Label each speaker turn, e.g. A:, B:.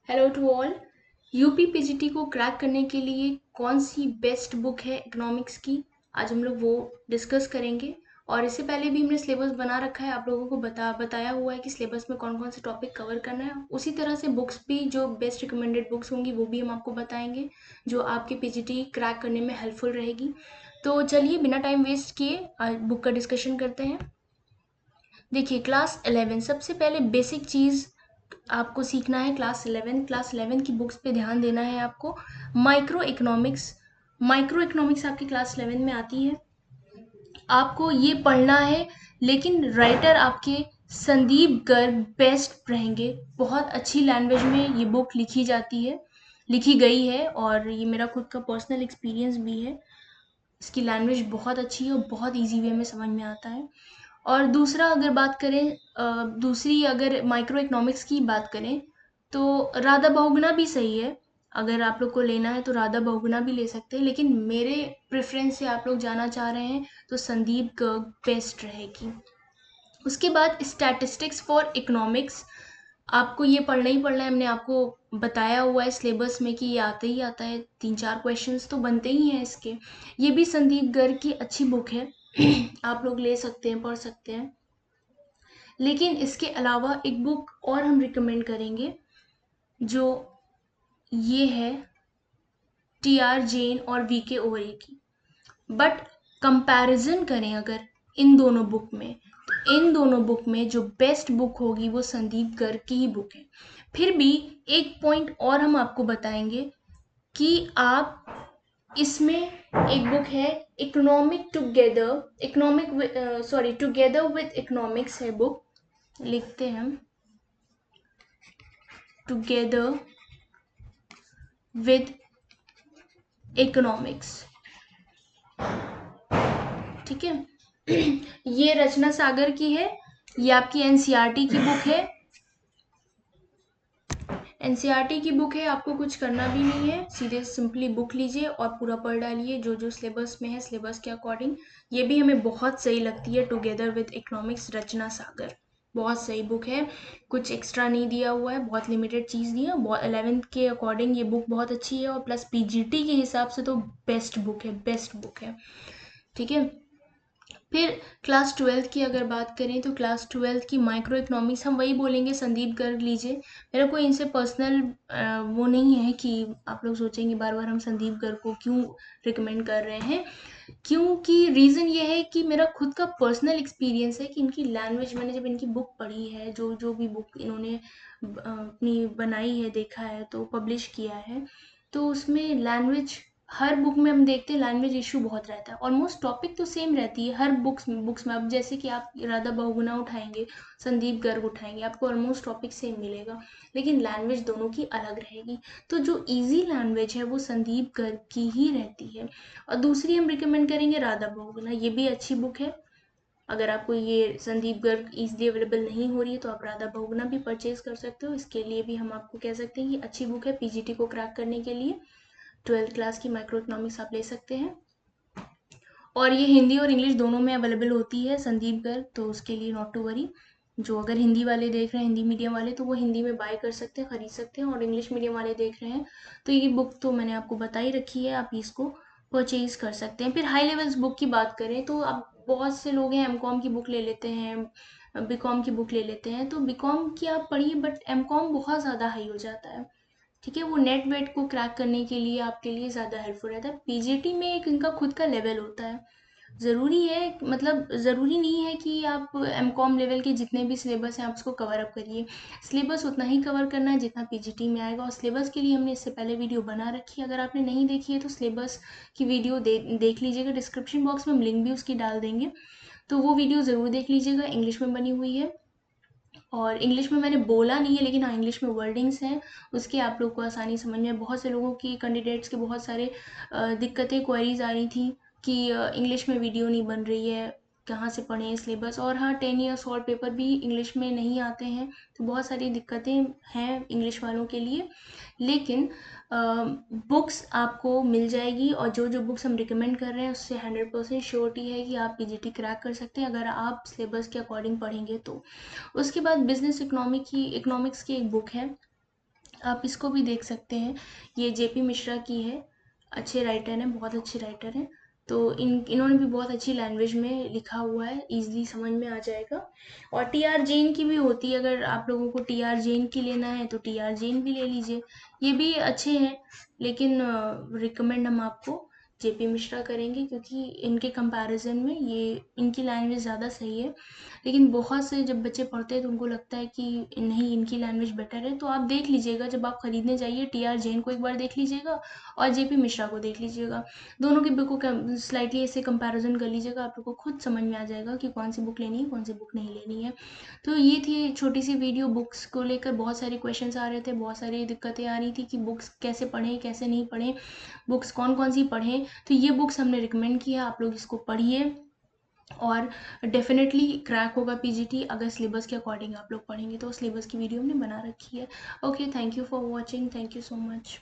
A: Hello to all. UP PGT को crack करने के लिए कौन सी बेस्ट बुक है इकोनॉमिक्स की, आज हम लोग वो डिस्कस करेंगे। और इससे पहले भी हमने सिलेबस बना रखा है, आप लोगों को बताया हुआ है कि सिलेबस में कौन कौन से टॉपिक कवर करना है। उसी तरह से बुक्स भी, जो बेस्ट रिकमेंडेड बुक्स होंगी वो भी हम आपको बताएंगे, जो आपके पीजीटी क्रैक करने में हेल्पफुल रहेगी। तो चलिए बिना टाइम वेस्ट किए आज बुक का डिस्कशन करते हैं। देखिए, क्लास 11 सबसे पहले बेसिक चीज़ आपको सीखना है। क्लास 11 की बुक्स पे ध्यान देना है आपको। माइक्रो इकोनॉमिक्स माइक्रो इकोनॉमिक्स आपकी क्लास 11 में आती है, आपको ये पढ़ना है। लेकिन राइटर आपके संदीप गर्ग बेस्ट रहेंगे। बहुत अच्छी लैंग्वेज में ये बुक लिखी गई है, और ये मेरा खुद का पर्सनल एक्सपीरियंस भी है। इसकी लैंग्वेज बहुत अच्छी है और बहुत इजी वे में समझ में आता है। और दूसरा अगर बात करें, दूसरी अगर माइक्रो इकोनॉमिक्स की बात करें, तो राधा बहुगुणा भी सही है। अगर आप लोग को लेना है तो राधा बहुगुणा भी ले सकते हैं, लेकिन मेरे प्रेफरेंस से आप लोग जाना चाह रहे हैं तो संदीप गर्ग बेस्ट रहेगी। उसके बाद स्टैटिस्टिक्स फॉर इकोनॉमिक्स, आपको ये पढ़ना ही पढ़ना है। हमने आपको बताया हुआ है सिलेबस में कि ये आता ही आता है, 3-4 क्वेश्चंस तो बनते ही हैं इसके। ये भी संदीप गर्ग की अच्छी बुक है, आप लोग ले सकते हैं, पढ़ सकते हैं। लेकिन इसके अलावा एक बुक और हम रिकमेंड करेंगे, जो ये है टी.आर. जैन और वी.के. ओवरे की। बट कंपैरिजन करें अगर इन दोनों बुक में, तो इन दोनों बुक में जो बेस्ट बुक होगी वो संदीप गर्ग की ही बुक है। फिर भी एक पॉइंट और हम आपको बताएंगे कि आप इसमें एक बुक है टुगेदर विद इकोनॉमिक्स है बुक, लिखते हैं हम टुगेदर विद इकोनॉमिक्स, ठीक है। ये रचना सागर की है, ये आपकी एनसीईआरटी की बुक है। एनसीईआरटी की बुक है, आपको कुछ करना भी नहीं है, सीधे सिंपली बुक लीजिए और पूरा पढ़ डालिए जो जो सिलेबस में है, सिलेबस के अकॉर्डिंग। ये भी हमें बहुत सही लगती है, टुगेदर विद इकोनॉमिक्स रचना सागर, बहुत सही बुक है। कुछ एक्स्ट्रा नहीं दिया हुआ है, बहुत लिमिटेड चीज़ दी है। 11th के अकॉर्डिंग ये बुक बहुत अच्छी है, और प्लस पीजीटी के हिसाब से तो बेस्ट बुक है, ठीक है। फिर क्लास 12 की अगर बात करें, तो क्लास 12 की माइक्रो इकोनॉमिक्स हम वही बोलेंगे, संदीप गर्ग लीजिए। मेरा कोई इनसे पर्सनल वो नहीं है कि आप लोग सोचेंगे बार बार हम संदीप गर्ग को क्यों रिकमेंड कर रहे हैं। क्योंकि रीज़न ये है कि मेरा खुद का पर्सनल एक्सपीरियंस है कि इनकी लैंग्वेज, मैंने जब इनकी बुक पढ़ी है, जो जो भी बुक इन्होंने अपनी बनाई है, देखा है, तो पब्लिश किया है, तो उसमें लैंग्वेज, हर बुक में हम देखते हैं लैंग्वेज इशू बहुत रहता है। ऑलमोस्ट टॉपिक तो सेम रहती है हर बुक्स में। अब जैसे कि आप राधा बहुगुणा उठाएंगे, संदीप गर्ग उठाएंगे, आपको ऑलमोस्ट टॉपिक सेम मिलेगा, लेकिन लैंग्वेज दोनों की अलग रहेगी। तो जो इजी लैंग्वेज है वो संदीप गर्ग की ही रहती है। और दूसरी हम रिकमेंड करेंगे राधा बहुगुणा, ये भी अच्छी बुक है। अगर आपको ये संदीप गर्ग ईजिली अवेलेबल नहीं हो रही है तो आप राधा बहुगुणा भी परचेज कर सकते हो। इसके लिए भी हम आपको कह सकते हैं कि अच्छी बुक है पीजीटी को क्रैक करने के लिए। 12th क्लास की माइक्रो इकोनॉमिक्स आप ले सकते हैं, और ये हिंदी और इंग्लिश दोनों में अवेलेबल होती है संदीप गर्ग, तो उसके लिए नॉट टू वरी। जो अगर हिंदी वाले देख रहे हैं, हिंदी मीडियम वाले, तो वो हिंदी में बाय कर सकते हैं, खरीद सकते हैं। और इंग्लिश मीडियम वाले देख रहे हैं तो ये बुक तो मैंने आपको बता ही रखी है, आप इसको परचेज कर सकते हैं। फिर हाई लेवल्स बुक की बात करें तो आप, बहुत से लोग हैं एमकॉम की बुक ले लेते हैं, बीकॉम की बुक ले लेते हैं, तो बीकॉम की आप पढ़िए, बट एमकॉम बहुत ज़्यादा हाई हो जाता है, ठीक है। वो नेट वेट को क्रैक करने के लिए आपके लिए ज़्यादा हेल्पफुल रहता है। पीजीटी में एक इनका खुद का लेवल होता है, ज़रूरी है, मतलब ज़रूरी नहीं है कि आप एमकॉम लेवल के जितने भी सिलेबस हैं आप उसको कवर अप करिए। सिलेबस उतना ही कवर करना है जितना पीजीटी में आएगा, और सिलेबस के लिए हमने इससे पहले वीडियो बना रखी है। अगर आपने नहीं देखी है तो सिलेबस की वीडियो देख लीजिएगा, डिस्क्रिप्शन बॉक्स में हम लिंक भी उसकी डाल देंगे, तो वो वीडियो ज़रूर देख लीजिएगा। इंग्लिश में बनी हुई है, और इंग्लिश में मैंने बोला नहीं है, लेकिन हाँ इंग्लिश में वर्डिंग्स हैं उसके, आप लोग को आसानी समझ में। बहुत से लोगों की, कैंडिडेट्स के बहुत सारे दिक्कतें, क्वेरीज आ रही थी कि इंग्लिश में वीडियो नहीं बन रही है, कहाँ से पढ़ें सिलेबस। और हाँ, 10 ईयर शॉर्ट पेपर भी इंग्लिश में नहीं आते हैं, तो बहुत सारी दिक्कतें हैं इंग्लिश वालों के लिए। लेकिन बुक्स आपको मिल जाएगी, और जो जो बुक्स हम रिकमेंड कर रहे हैं उससे 100% श्योरिटी है कि आप पीजीटी क्रैक कर सकते हैं, अगर आप सिलेबस के अकॉर्डिंग पढ़ेंगे तो। उसके बाद बिजनेस इकोनॉमिक्स की एक बुक है, आप इसको भी देख सकते हैं, ये जेपी मिश्रा की है, अच्छे राइटर हैं, बहुत अच्छे राइटर हैं। तो इन्होंने भी बहुत अच्छी लैंग्वेज में लिखा हुआ है, ईजिली समझ में आ जाएगा। और टी आर जैन की भी होती है, अगर आप लोगों को टी आर जैन की लेना है तो टी आर जैन भी ले लीजिए, ये भी अच्छे हैं। लेकिन रिकमेंड हम आपको जेपी मिश्रा करेंगे, क्योंकि इनके कंपैरिजन में ये इनकी लैंग्वेज ज़्यादा सही है। लेकिन बहुत से जब बच्चे पढ़ते हैं तो उनको लगता है कि नहीं, इनकी लैंग्वेज बेटर है, तो आप देख लीजिएगा, जब आप खरीदने जाइए टी आर जैन को एक बार देख लीजिएगा और जेपी मिश्रा को देख लीजिएगा। दोनों की बुक को स्लाइटली ऐसे कंपैरिजन कर लीजिएगा, आप लोग को खुद समझ में आ जाएगा कि कौन सी बुक लेनी है, कौन सी बुक नहीं लेनी है। तो ये थी छोटी सी वीडियो, बुक्स को लेकर बहुत सारे क्वेश्चंस आ रहे थे, बहुत सारी दिक्कतें आ रही थी कि बुक्स कैसे पढ़ें कैसे नहीं पढ़ें, बुक्स कौन कौन सी पढ़ें। तो ये बुक्स हमने रिकमेंड किया, आप लोग इसको पढ़िए और डेफिनेटली क्रैक होगा पीजीटी अगर सिलेबस के अकॉर्डिंग आप लोग पढ़ेंगे। तो सिलेबस की वीडियो हमने बना रखी है। Okay, thank you for watching, thank you so much.